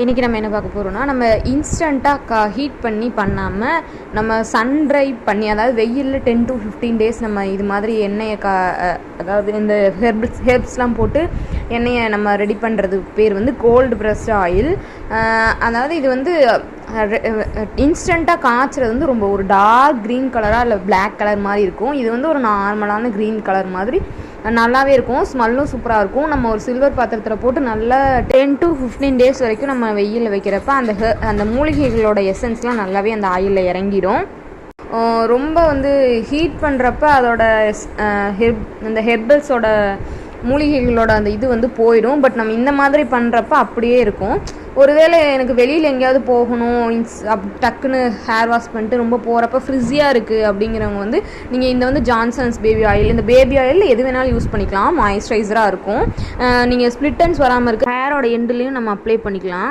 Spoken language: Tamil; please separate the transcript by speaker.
Speaker 1: இன்றைக்கி நம்ம என்ன பார்க்க போகிறோம்னா, நம்ம இன்ஸ்டண்ட்டாக ஹீட் பண்ணி பண்ணாமல் நம்ம சன் ட்ரை பண்ணி, அதாவது வெயிலில் 10 to 15 டேஸ் நம்ம இது மாதிரி எண்ணெயை அதாவது இந்த ஹெர்ப்ஸ்லாம் போட்டு எண்ணெயை நம்ம ரெடி பண்ணுறது பேர் வந்து கோல்டு ப்ரெஸ்ட் ஆயில். அதாவது இது வந்து இன்ஸ்டண்ட்டாக காய்ச்சறது வந்து ரொம்ப ஒரு டார்க் க்ரீன் கலராக இல்லை பிளாக் கலர் மாதிரி இருக்கும். இது வந்து ஒரு நார்மலான க்ரீன் கலர் மாதிரி நல்லாவே இருக்கும். ஸ்மெல்லும் சூப்பராக இருக்கும். நம்ம ஒரு சில்வர் பாத்திரத்தில் போட்டு நல்லா 10 to 15 டேஸ் வரைக்கும் நம்ம வெயிலில் வைக்கிறப்ப அந்த மூலிகைகளோட எசன்ஸ்லாம் நல்லாவே அந்த ஆயிலில் இறங்கிடும். ரொம்ப வந்து ஹீட் பண்ணுறப்ப அதோட இந்த ஹெர்பல்ஸோட மூலிகைகளோட அந்த இது வந்து போயிடும். பட் நம்ம இந்த மாதிரி பண்ணுறப்ப அப்படியே இருக்கும். ஒருவேளை எனக்கு வெளியில் எங்கேயாவது போகணும், டக்குன்னு ஹேர் வாஷ் பண்ணிட்டு ரொம்ப போகிறப்ப ஃப்ரிஸியாக இருக்குது அப்படிங்கிறவங்க வந்து நீங்கள் இந்த வந்து ஜான்சன்ஸ் பேபி ஆயில், இந்த பேபி ஆயில் எது வேணாலும் யூஸ் பண்ணிக்கலாம். மாய்ஸ்சரைசராக இருக்கும். நீங்கள் ஸ்ப்ளிட் எண்ட்ஸ் வராமல் இருக்க ஹேரோட எண்டுலேயும் நம்ம அப்ளை பண்ணிக்கலாம்.